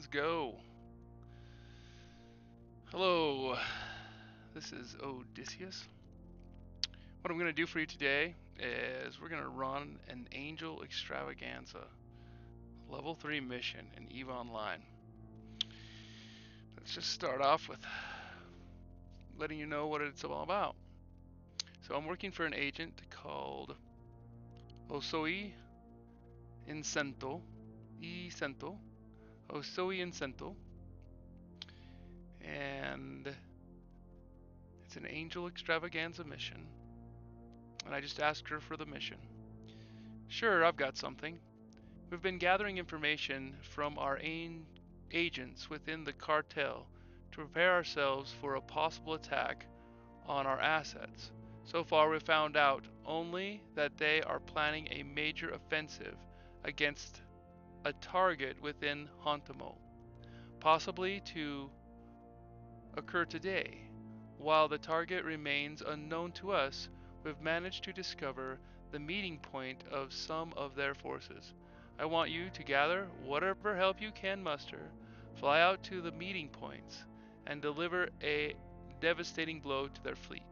missions go. Hello, this is Oddyssus. What I'm going to do for you today is we're going to run an Angel Extravaganza level 3 mission in EVE Online. Let's just start off with letting you know what it's all about. So I'm working for an agent called Osoi Incento, Osoi Incento, and it's an Angel Extravaganza mission. And I just asked her for the mission. Sure, I've got something. We've been gathering information from our agents within the cartel to prepare ourselves for a possible attack on our assets. So far, we've found out only that they are planning a major offensive against a target within Hontamo, possibly to occur today. While the target remains unknown to us, we've managed to discover the meeting point of some of their forces. I want you to gather whatever help you can muster, fly out to the meeting points, and deliver a devastating blow to their fleet.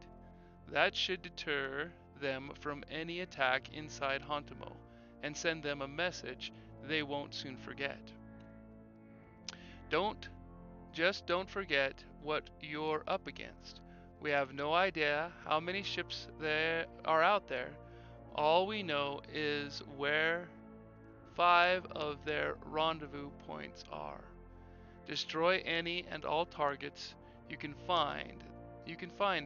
That should deter them from any attack inside Hontamo, and send them a message they won't soon forget. Don't forget what you're up against. We have no idea how many ships there are out there. All we know is where 5 of their rendezvous points are. Destroy any and all targets you can find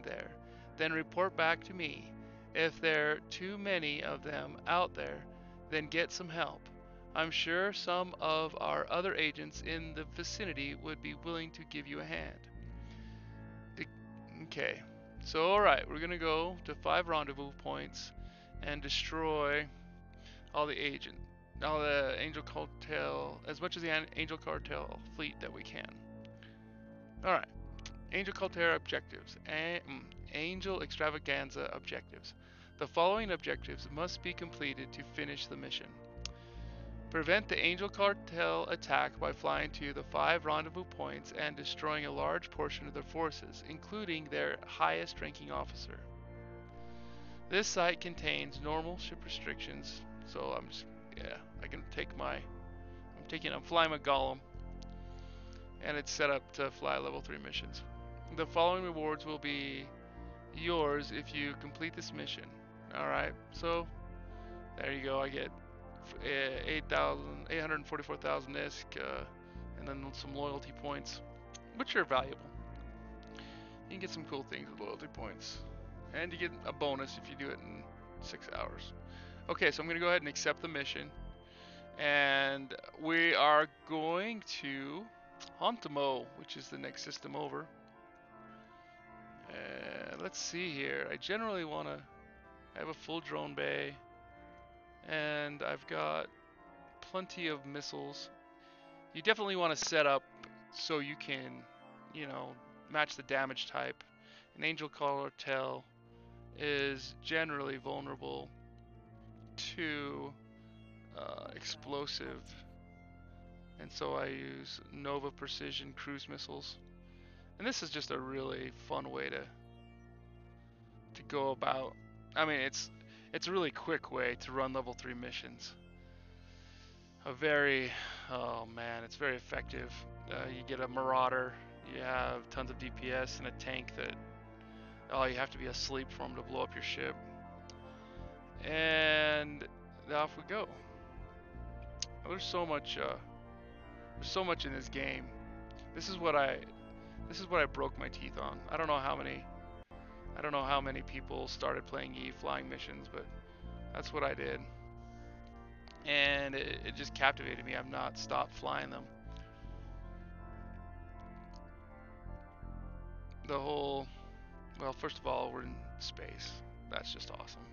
there. Then report back to me. If there are too many of them out there, then get some help. I'm sure some of our other agents in the vicinity would be willing to give you a hand. Okay, so alright, we're gonna go to 5 rendezvous points and destroy all the Angel Cartel, as much as the Angel Cartel fleet that we can. Alright, Angel Cartel objectives, Angel Extravaganza objectives. The following objectives must be completed to finish the mission. Prevent the Angel Cartel attack by flying to the 5 rendezvous points and destroying a large portion of their forces, including their highest ranking officer. This site contains normal ship restrictions, so I'm flying my Golem, and it's set up to fly level 3 missions. The following rewards will be yours if you complete this mission. Alright, so there you go. I get 844,000 ISK, and then some loyalty points, which are valuable. You can get some cool things with loyalty points, and you get a bonus if you do it in 6 hours. Okay, so I'm going to go ahead and accept the mission, and we are going to Hontamo, which is the next system over. Let's see here. I generally want to have a full drone bay, and I've got plenty of missiles. You definitely want to set up so you can, match the damage type. An Angel Cartel is generally vulnerable to explosive, and so I use Nova Precision cruise missiles. And this is just a really fun way to go about. I mean, it's a really quick way to run level 3 missions. Oh man, it's very effective. You get a Marauder, you have tons of DPS, and a tank that, you have to be asleep for them to blow up your ship. And off we go. There's so much in this game. This is what I broke my teeth on. I don't know how many people started playing EVE flying missions, but that's what I did. And it just captivated me. I've not stopped flying them. First of all, we're in space. That's just awesome.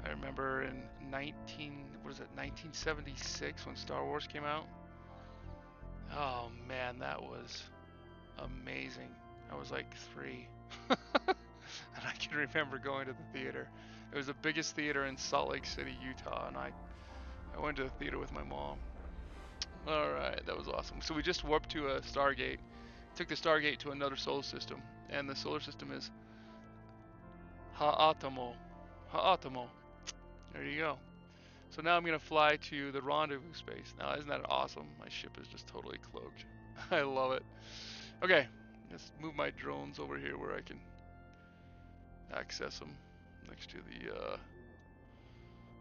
I remember in 1976 when Star Wars came out. Oh man, that was amazing. I was like 3. And I can remember going to the theater. It was the biggest theater in Salt Lake City, Utah, and I went to the theater with my mom. Alright, that was awesome. So we just warped to a Stargate. Took the Stargate to another solar system. And the solar system is Ha'atomo. Ha'atomo. There you go. So now I'm going to fly to the rendezvous space. Now, isn't that awesome? My ship is just totally cloaked. I love it. Okay, let's move my drones over here where I can access them next to the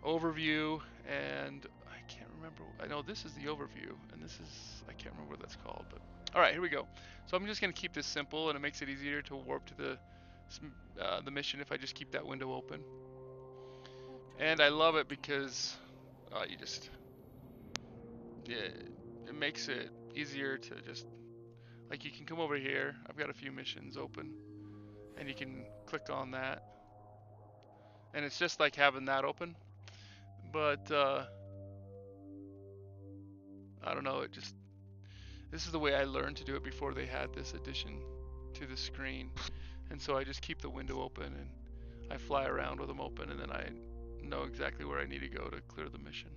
overview. And I can't remember. I know this is the overview, and this is, I can't remember what that's called. But all right, here we go. So I'm just going to keep this simple, and it makes it easier to warp to the mission if I just keep that window open. And I love it because you just, yeah, it makes it easier to just, like, you can come over here. I've got a few missions open, and you can click on that, and it's just like having that open. But I don't know, it just, this is the way I learned to do it before they had this addition to the screen. And so I just keep the window open, and I fly around with them open, and then I know exactly where I need to go to clear the mission.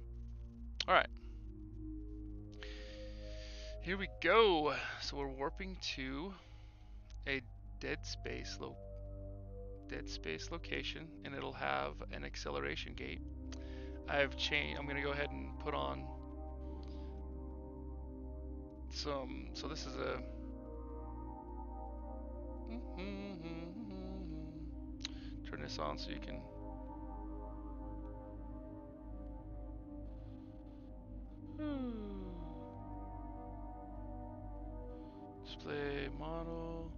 All right. Here we go. So we're warping to a dead space location, and it'll have an acceleration gate. I've changed. I'm going to go ahead and put on some. So this is a. Turn this on so you can. Display model.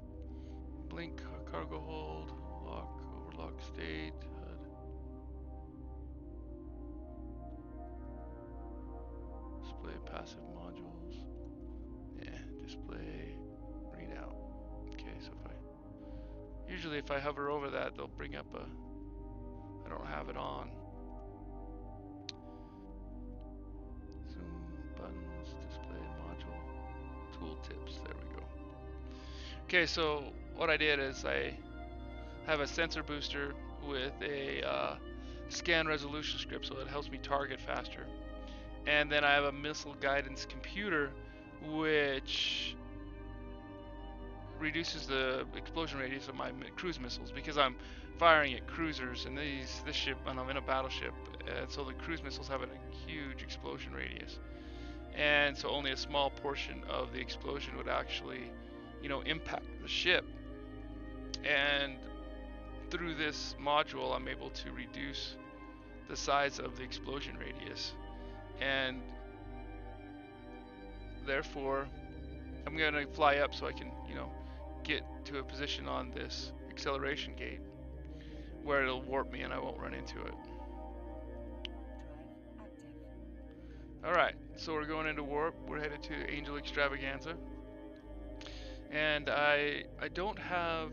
Blink cargo hold. Lock overlock state. HUD. Display passive modules. Yeah, display readout. Okay, so usually if I hover over that, they'll bring up a, I don't have it on. Zoom buttons, display module, tooltips, there we go. Okay, so what I did is I have a sensor booster with a scan resolution script, so it helps me target faster. And then I have a missile guidance computer, which reduces the explosion radius of my cruise missiles, because I'm firing at cruisers, and this ship, and I'm in a battleship, and so the cruise missiles have a huge explosion radius, and so only a small portion of the explosion would actually, impact the ship. And through this module, I'm able to reduce the size of the explosion radius, and therefore I'm going to fly up so I can, get to a position on this acceleration gate where it'll warp me and I won't run into it. Alright, so we're going into warp. We're headed to Angel Extravaganza. And I don't have,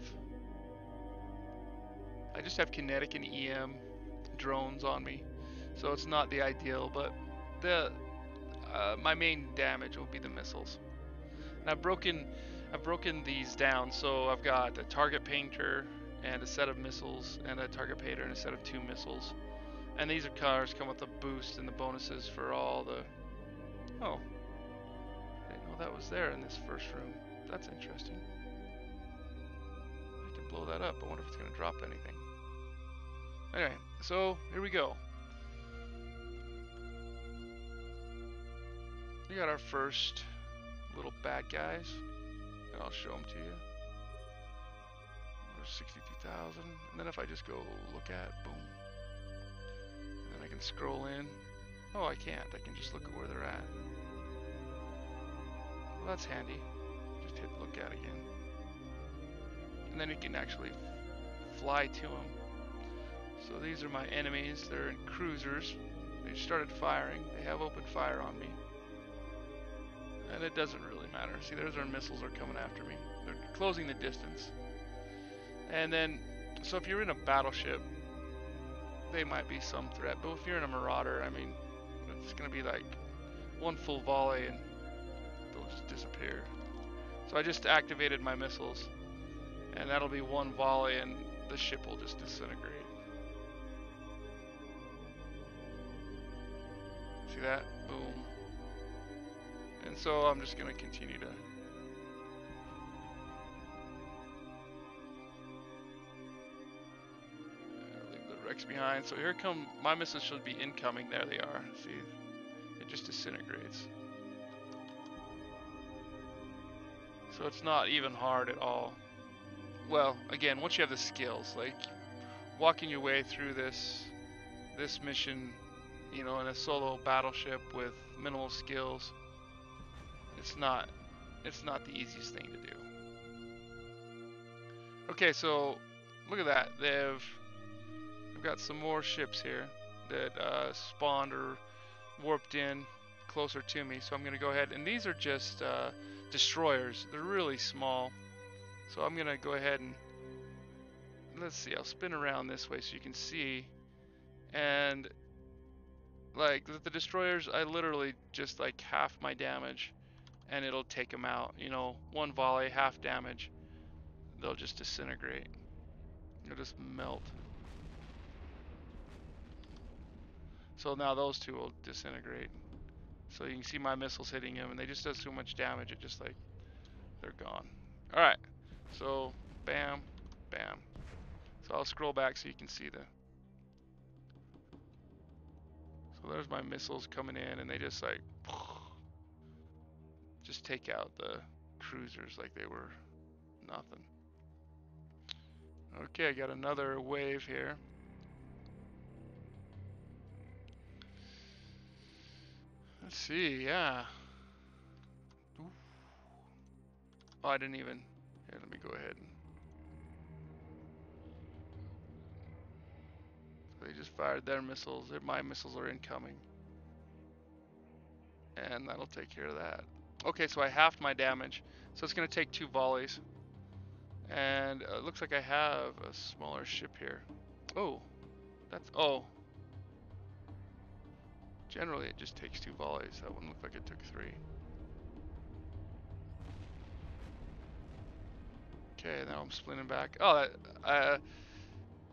I just have kinetic and EM drones on me, so it's not the ideal, but my main damage will be the missiles. And I've broken these down, so I've got a target painter and a set of missiles, and a target painter and a set of 2 missiles. And these cars come with a boost and the bonuses for all the. Oh, I didn't know that was there in this first room. That's interesting. I can blow that up. I wonder if it's going to drop anything. Anyway, so here we go. We got our first little bad guys, and I'll show them to you. There's 62,000, and then if I just go look at, boom, and then I can scroll in. Oh, I can't. I can just look at where they're at. Well, that's handy. Just hit look at again, and then you can actually fly to them. So these are my enemies. They're in cruisers. They started firing. They have opened fire on me. And it doesn't really matter. See, there's our missiles are coming after me. They're closing the distance. And then, so if you're in a battleship, they might be some threat. But if you're in a marauder, I mean, it's going to be like one full volley and they'll just disappear. So I just activated my missiles. And that'll be one volley and the ship will just disintegrate. See that? Boom. And so I'm just going to continue to leave the wrecks behind. So here come, my missiles should be incoming. There they are. See, it just disintegrates. So it's not even hard at all. Well, again, once you have the skills, like walking your way through this mission, you know, in a solo battleship with minimal skills, it's not the easiest thing to do. Okay, so look at that. I've got some more ships here that spawned or warped in closer to me. So I'm gonna go ahead, and these are just destroyers. They're really small. So I'm gonna go ahead and let's see. I'll spin around this way so you can see. And like the destroyers, I literally just like half my damage, and it'll take them out. You know, one volley, half damage. They'll just disintegrate. They'll just melt. So now those two will disintegrate. So you can see my missiles hitting them, and they just does so much damage. It just like they're gone. All right. So bam, bam. So I'll scroll back so you can see the. So there's my missiles coming in, and they just like just take out the cruisers like they were nothing. Okay, I got another wave here. Let's see, yeah. Ooh. Oh, I didn't even. Here, let me go ahead. So they just fired their missiles. My missiles are incoming. And that'll take care of that. Okay, so I halved my damage. So it's going to take 2 volleys. And it looks like I have a smaller ship here. Oh, that's, oh. Generally it just takes 2 volleys. That one looked like it took 3. Okay, now I'm splinting back. Oh,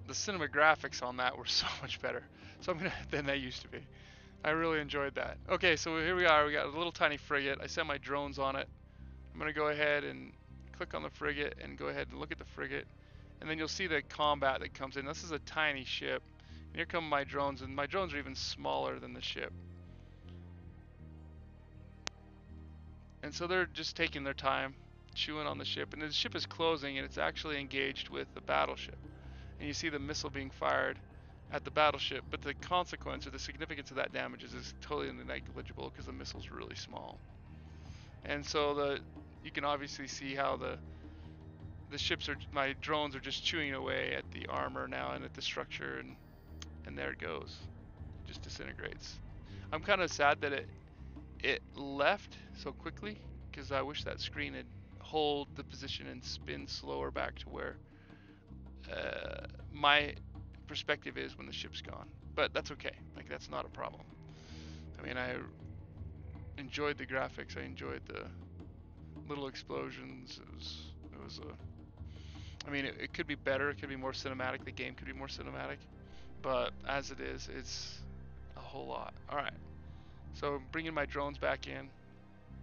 the cinematographics on that were so much better. So I'm gonna than they used to be. I really enjoyed that. Okay, so here we are. We got a little tiny frigate. I sent my drones on it. I'm gonna go ahead and click on the frigate and go ahead and look at the frigate, and then you'll see the combat that comes in. This is a tiny ship. And here come my drones, and my drones are even smaller than the ship. And so they're just taking their time, chewing on the ship, and the ship is closing, and it's actually engaged with the battleship. And you see the missile being fired at the battleship, but the consequence or the significance of that damage is totally negligible because the missile's really small. And so you can obviously see how the ships are, my drones are just chewing away at the armor now and at the structure, and there it goes. It just disintegrates. I'm kind of sad that it left so quickly, because I wish that screen had hold the position and spin slower back to where my perspective is when the ship's gone. But that's okay. Like, that's not a problem. I mean, I enjoyed the graphics. I enjoyed the little explosions. It was a. I mean, it could be better. It could be more cinematic. The game could be more cinematic. But as it is, it's a whole lot. All right. So I'm bringing my drones back in.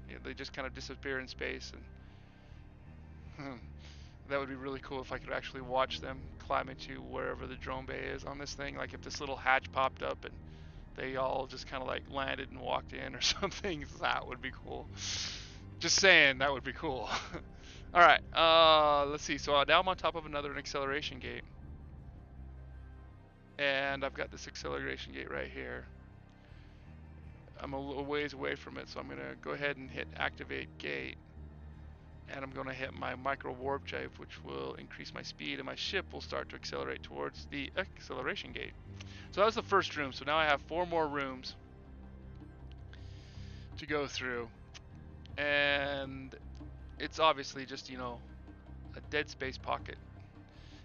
You know, they just kind of disappear in space, and that would be really cool if I could actually watch them climb into wherever the drone bay is on this thing. Like if this little hatch popped up and they all just kind of like landed and walked in or something, that would be cool. Just saying, that would be cool. All right, let's see. So now I'm on top of another acceleration gate, and I've got this acceleration gate right here. I'm a little ways away from it, so I'm gonna go ahead and hit activate gate. And I'm going to hit my micro warp drive, which will increase my speed, and my ship will start to accelerate towards the acceleration gate. So that was the first room. So now I have 4 more rooms to go through, and it's obviously just, you know, a dead space pocket.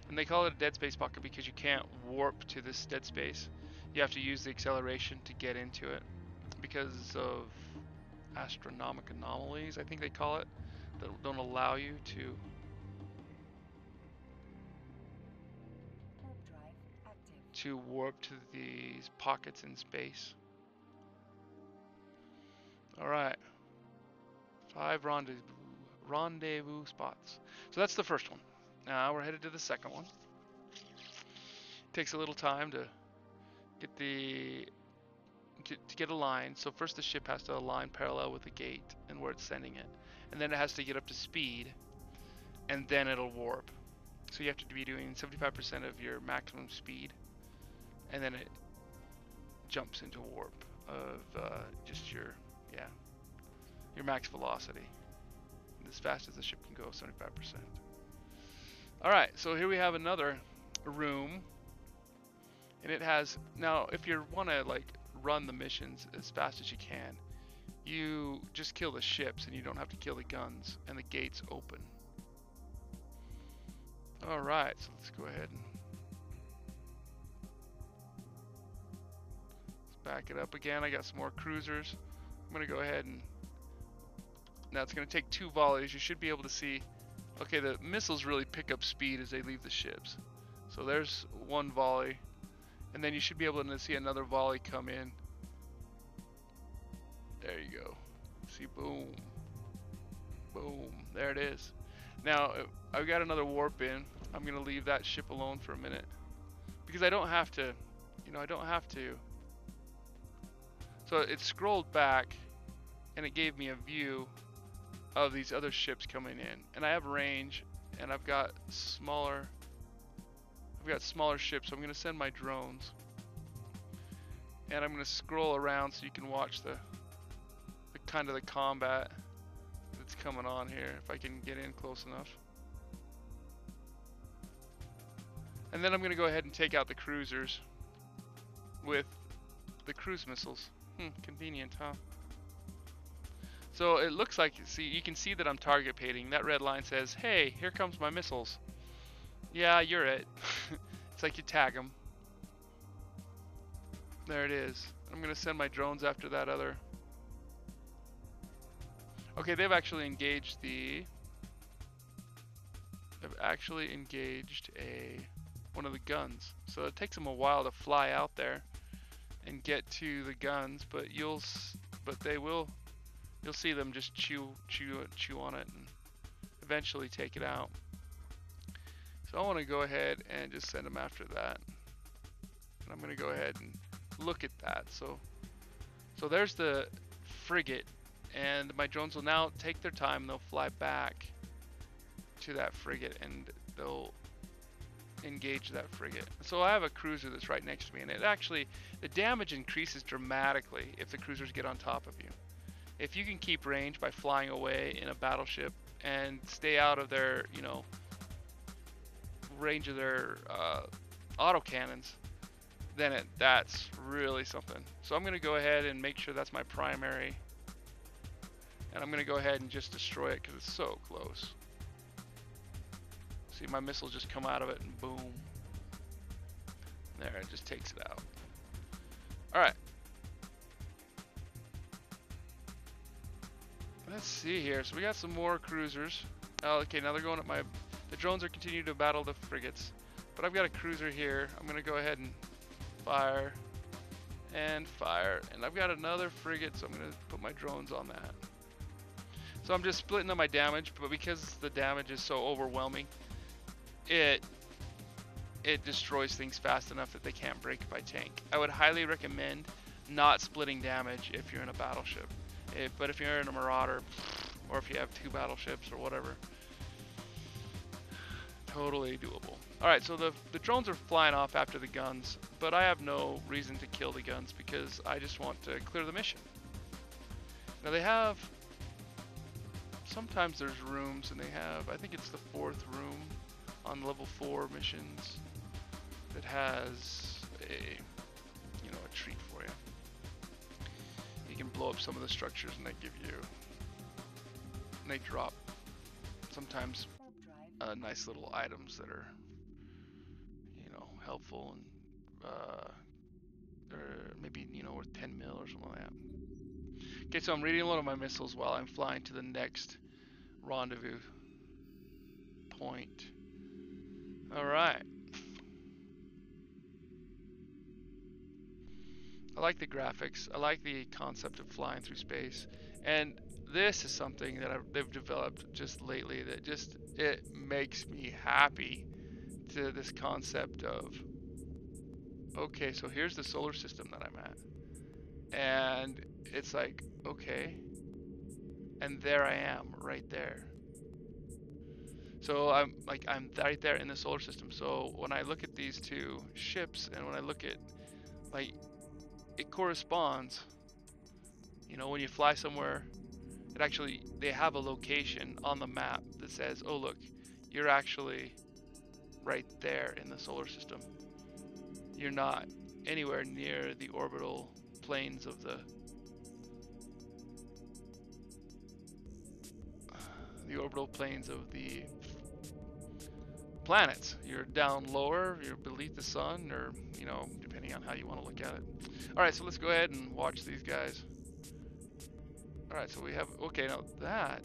And they call it a dead space pocket because you can't warp to this dead space. You have to use the acceleration to get into it because of astronomical anomalies, I think they call it, that don't allow you to warp to these pockets in space. Alright, 5 rendezvous spots. So that's the first one. Now we're headed to the second one. Takes a little time to get a line. So first the ship has to align parallel with the gate and where it's sending it, and then it has to get up to speed, and then it'll warp. So you have to be doing 75% of your maximum speed, and then it jumps into warp of just your max velocity, as fast as the ship can go, 75%. All right, so here we have another room, and it has, now if you want to like run the missions as fast as you can, you just kill the ships and you don't have to kill the guns, and the gates open. All right, so let's go ahead and back it up again. I got some more cruisers. I'm gonna go ahead and now it's gonna take 2 volleys. You should be able to see, okay, the missiles really pick up speed as they leave the ships. So there's 1 volley, and then you should be able to see another volley come in. There you go. See, boom, boom, there it is. Now I've got another warp in. I'm gonna leave that ship alone for a minute because I don't have to, I don't have to. So it scrolled back and it gave me a view of these other ships coming in, and I have range, and I've got smaller ships. So I'm gonna send my drones, and I'm gonna scroll around so you can watch the kind of the combat that's coming on here, if I can get in close enough. And then I'm gonna go ahead and take out the cruisers with the cruise missiles. Convenient, huh? So it looks like, see, you can see that I'm target painting. That red line says, hey, here comes my missiles. Yeah, you're it. It's like you tag them. There it is. I'm gonna send my drones after that other. Okay, they've actually engaged one of the guns. So it takes them a while to fly out there and get to the guns, but you'll see them just chew on it and eventually take it out. So I want to go ahead and just send them after that. And I'm going to go ahead and look at that. So there's the frigate, and my drones will now take their time. They'll fly back to that frigate and they'll engage that frigate. So I have a cruiser that's right next to me, and the damage increases dramatically if the cruisers get on top of you. If you can keep range by flying away in a battleship and stay out of their, range of their autocannons, then that's really something. So I'm going to go ahead and make sure that's my primary, and I'm going to go ahead and just destroy it because it's so close. See, my missiles just come out of it and boom. There, it just takes it out. Alright. Let's see here. So we got some more cruisers. Oh, okay, now they're going at the drones are continuing to battle the frigates. But I've got a cruiser here. I'm going to go ahead and fire. And fire. And I've got another frigate, so I'm going to put my drones on that. So I'm just splitting up my damage, but because the damage is so overwhelming, it destroys things fast enough that they can't break it by tank. I would highly recommend not splitting damage if you're in a battleship. But if you're in a Marauder, or if you have 2 battleships or whatever, totally doable. Alright, so the drones are flying off after the guns, but I have no reason to kill the guns because I just want to clear the mission. Now they have, sometimes there's rooms, and they have, I think it's the 4th room on level 4 missions that has a treat for you. You can blow up some of the structures and they drop sometimes nice little items that are helpful, and or maybe worth 10 mil or something like that. Okay, so I'm reading a lot of my missiles while I'm flying to the next rendezvous point. Alright. I like the graphics. I like the concept of flying through space. And this is something that they've developed just lately that just, it makes me happy, to this concept of, okay, so here's the solar system that I'm at. And it's like, okay, and there I am right there. So I'm right there in the solar system. So when I look at these two ships, and when I look at, like, it corresponds, you know, when you fly somewhere, it actually, they have a location on the map that says, oh look, you're actually right there in the solar system. You're not anywhere near the orbital planes of the planets. You're down lower, you're beneath the sun, or, you know, depending on how you want to look at it. Alright, so let's go ahead and watch these guys. Alright, so we have, okay, now that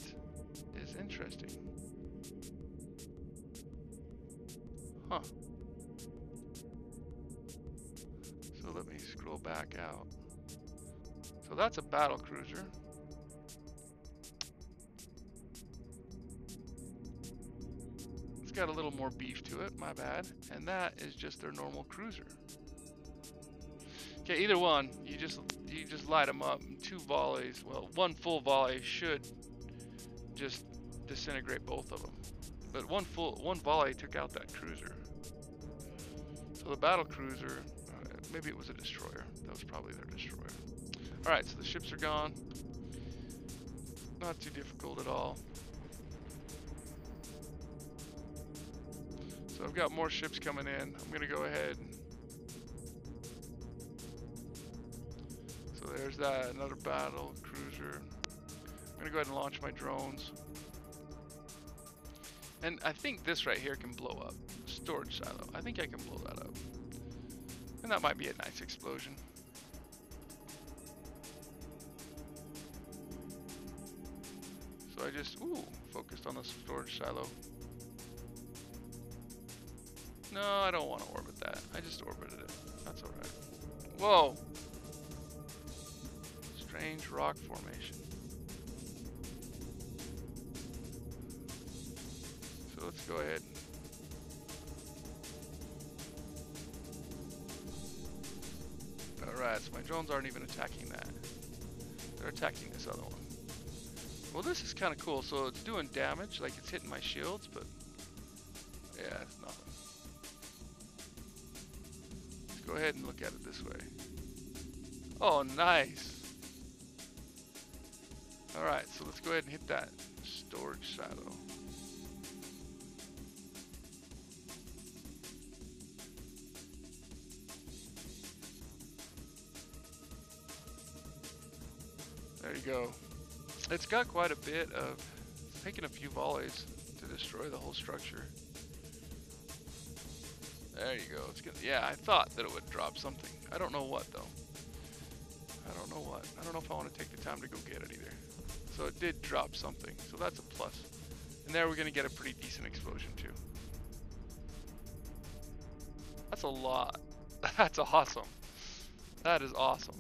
is interesting. Huh. So let me scroll back out. So that's a battle cruiser. It's got a little more beef to it, my bad. And that is just their normal cruiser. Okay, either one, you just light them up. 2 volleys, well, 1 full volley should just disintegrate both of them. But one volley took out that cruiser. So the battle cruiser, maybe it was a destroyer. That was probably their destroyer. Alright, so the ships are gone. Not too difficult at all. So I've got more ships coming in. I'm going to go ahead. So there's that, another battle cruiser. I'm going to go ahead and launch my drones. And I think this right here can blow up. Storage silo. I think I can blow that up. And that might be a nice explosion. So I just, focused on the storage silo. No, I don't want to orbit that. I just orbited it. That's alright. Whoa! Strange rock formation. So let's go ahead. Alright, so my drones aren't even attacking that. They're attacking this other one. Well, this is kind of cool. So it's doing damage, like it's hitting my shields, but yeah, it's nothing. Let's go ahead and look at it this way. Oh, nice. Alright, so let's go ahead and hit that storage silo. There you go. It's got quite a bit of, it's taken a few volleys to destroy the whole structure. There you go. It's gonna, yeah, I thought that it would drop something. I don't know what though. I don't know what. I don't know if I want to take the time to go get it either. So it did drop something, so that's a plus. And there we're gonna get a pretty decent explosion too. That's a lot. That's awesome. That is awesome.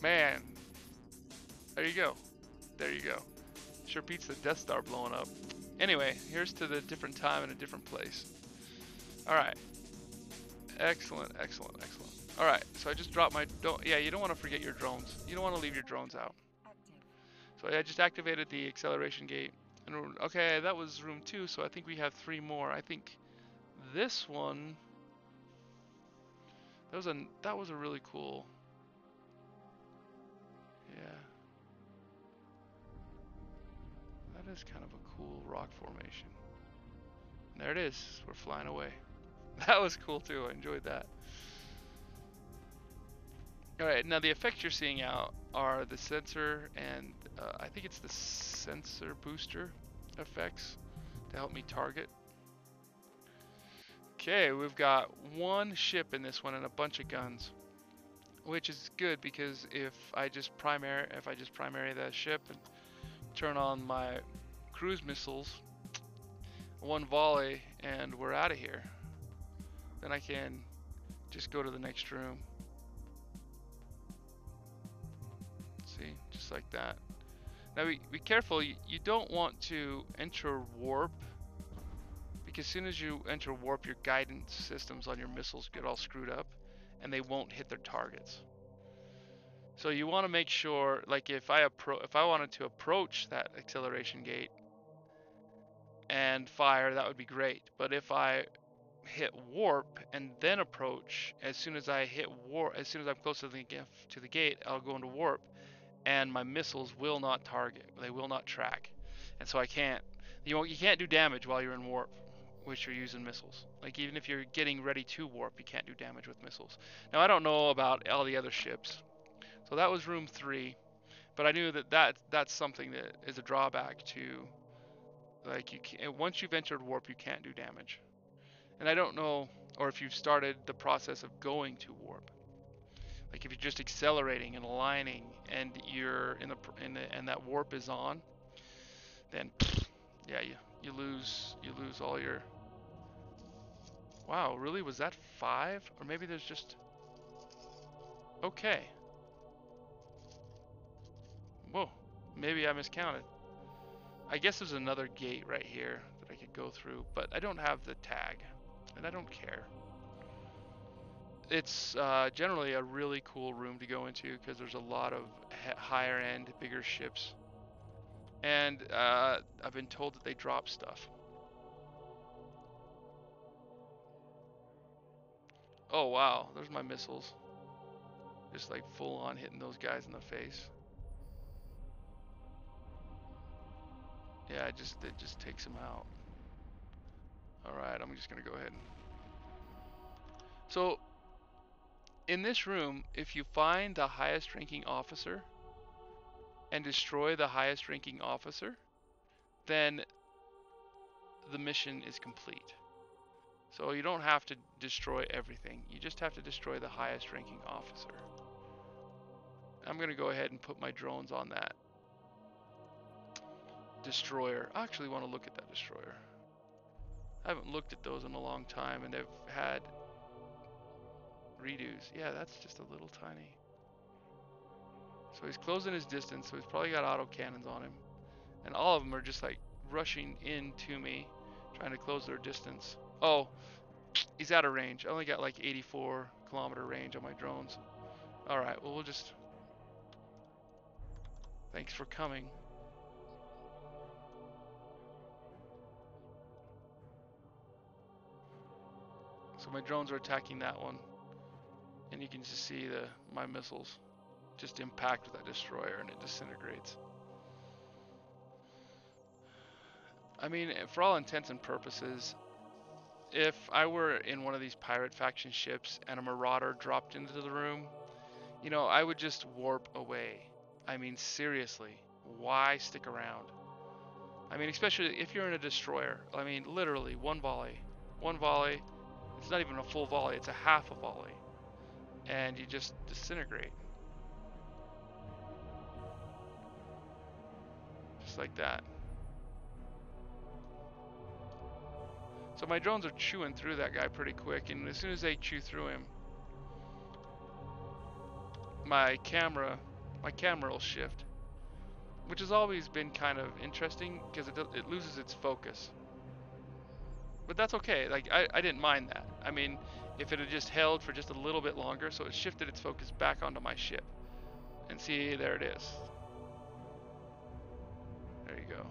Man, there you go. There you go. Sure beats the Death Star blowing up. Anyway, here's to the different time and a different place. Alright. Excellent, excellent, excellent. Alright, so I just dropped my... yeah, you don't want to forget your drones. You don't want to leave your drones out. So I just activated the acceleration gate. And okay, that was room 2, so I think we have 3 more. I think this one... That was a really cool... Yeah. That is kind of a cool rock formation. And there it is. We're flying away. That was cool too. I enjoyed that. Alright, now the effects you're seeing out are the sensor and I think it's the sensor booster effects to help me target. Okay, we've got 1 ship in this one and a bunch of guns. Which is good because if I just primary that ship and turn on my cruise missiles, 1 volley, and we're out of here. Then I can just go to the next room. just like that. Now be careful, you don't want to enter warp, because as soon as you enter warp, your guidance systems on your missiles get all screwed up and they won't hit their targets. So you want to make sure, like if I wanted to approach that acceleration gate and fire, that would be great. But if I hit warp and then approach, as soon as I hit warp, as soon as I'm close to the gate, I'll go into warp, and my missiles will not target. They will not track, and so I can't. You can't do damage while you're in warp, which you're using missiles. Like even if you're getting ready to warp, you can't do damage with missiles. Now I don't know about all the other ships. So that was room 3, but I knew that's something that is a drawback to, like, you can't, once you've entered warp, you can't do damage. And I don't know, or if you've started the process of going to warp. Like if you're just accelerating and aligning and you're and that warp is on, then yeah, you lose all your. Wow, really? Was that 5? Or maybe there's just. Okay. Whoa, maybe I miscounted. I guess there's another gate right here that I could go through, but I don't have the tag, and I don't care. It's generally a really cool room to go into because there's a lot of higher end, bigger ships, and I've been told that they drop stuff. Oh wow, there's my missiles, just like full on hitting those guys in the face. Yeah, it just takes them out. All right, I'm just gonna go ahead. So in this room, if you find the highest ranking officer and destroy the highest ranking officer, then the mission is complete. So you don't have to destroy everything. You just have to destroy the highest ranking officer. I'm going to go ahead and put my drones on that destroyer. I actually want to look at that destroyer. I haven't looked at those in a long time, and they've had redos. Yeah, that's just a little tiny. So he's closing his distance, so he's probably got auto cannons on him. And all of them are just like rushing into me, trying to close their distance. Oh, he's out of range. I only got like 84-kilometer range on my drones. Alright, well we'll just... Thanks for coming. So my drones are attacking that one. And you can just see my missiles just impact with that destroyer and it disintegrates. I mean, for all intents and purposes, if I were in one of these pirate faction ships and a marauder dropped into the room, you know, I would just warp away. I mean, seriously, why stick around? I mean, especially if you're in a destroyer. I mean, literally, one volley. One volley. It's not even a full volley, it's a half a volley. And you just disintegrate. Just like that. So my drones are chewing through that guy pretty quick, and as soon as they chew through him, my camera will shift, which has always been kind of interesting because it loses its focus. But that's okay. Like I didn't mind that. I mean, if it had just held for just a little bit longer, so it shifted its focus back onto my ship. And see, there it is. There you go.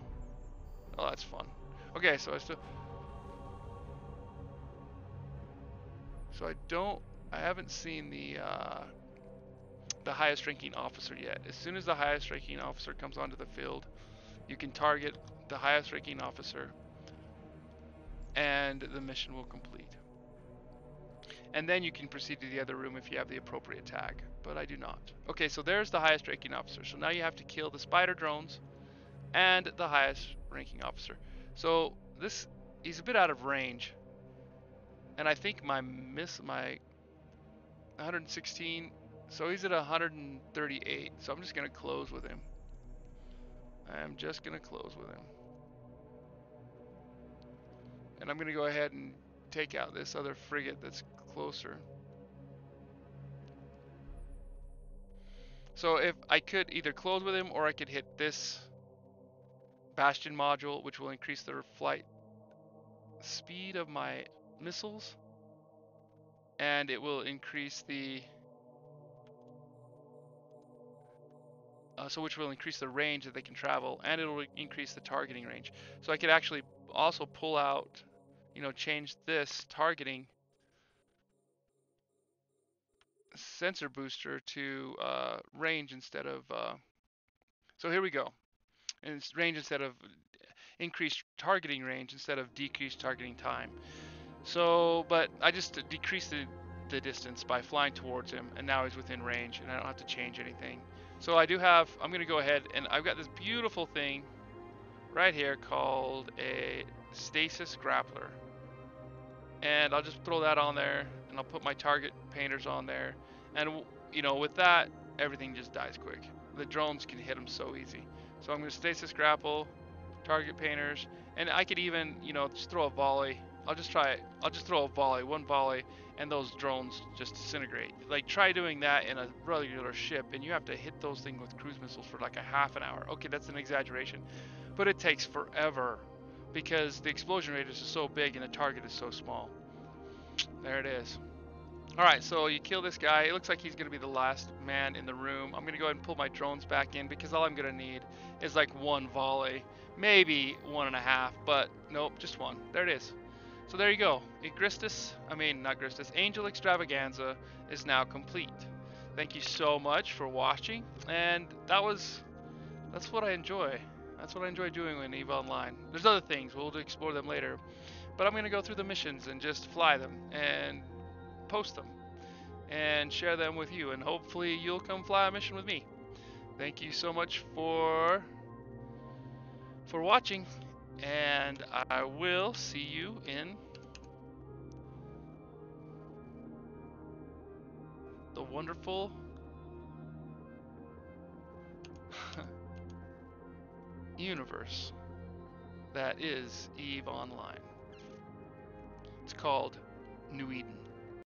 Oh, that's fun. Okay, so I haven't seen the highest ranking officer yet. As soon as the highest ranking officer comes onto the field, you can target the highest ranking officer and the mission will complete. And then you can proceed to the other room if you have the appropriate tag, but I do not. Okay, so there's the highest ranking officer. So now you have to kill the spider drones and the highest ranking officer. So he's a bit out of range. And I think my 116, so he's at 138. So I'm just going to close with him. I'm just going to close with him. And I'm going to go ahead and take out this other frigate that's closer. So if I could either close with him or I could hit this Bastion module, which will increase the flight speed of my missiles, and it will increase the which will increase the range that they can travel, and it will increase the targeting range. So I could actually also pull out, change this targeting sensor booster to range instead of. So here we go. And it's range instead of increased targeting range instead of decreased targeting time. So, but I just decreased the distance by flying towards him, and now he's within range, and I don't have to change anything. So I'm going to go ahead, and I've got this beautiful thing right here called a stasis grappler. And I'll just throw that on there, and I'll put my target painters on there. And, with that, everything just dies quick. The drones can hit them so easy. So I'm going to stasis grapple, target painters, and I could even, just throw a volley. I'll just try it. I'll just throw a volley, one volley, and those drones just disintegrate. Like, try doing that in a regular ship, and you have to hit those things with cruise missiles for like a half an hour. Okay, that's an exaggeration, but it takes forever because the explosion radius is so big and the target is so small. There it is. Alright, so you kill this guy. It looks like he's going to be the last man in the room. I'm going to go ahead and pull my drones back in because all I'm going to need is like one volley. Maybe 1.5, but nope, just one. There it is. So there you go. Angel Extravaganza is now complete. Thank you so much for watching, and that's what I enjoy. That's what I enjoy doing in EVE Online. There's other things, we'll explore them later, but I'm going to go through the missions and just fly them and post them and share them with you, and hopefully you'll come fly a mission with me. Thank you so much for watching, and I will see you in the wonderful universe that is EVE Online. It's called New Eden.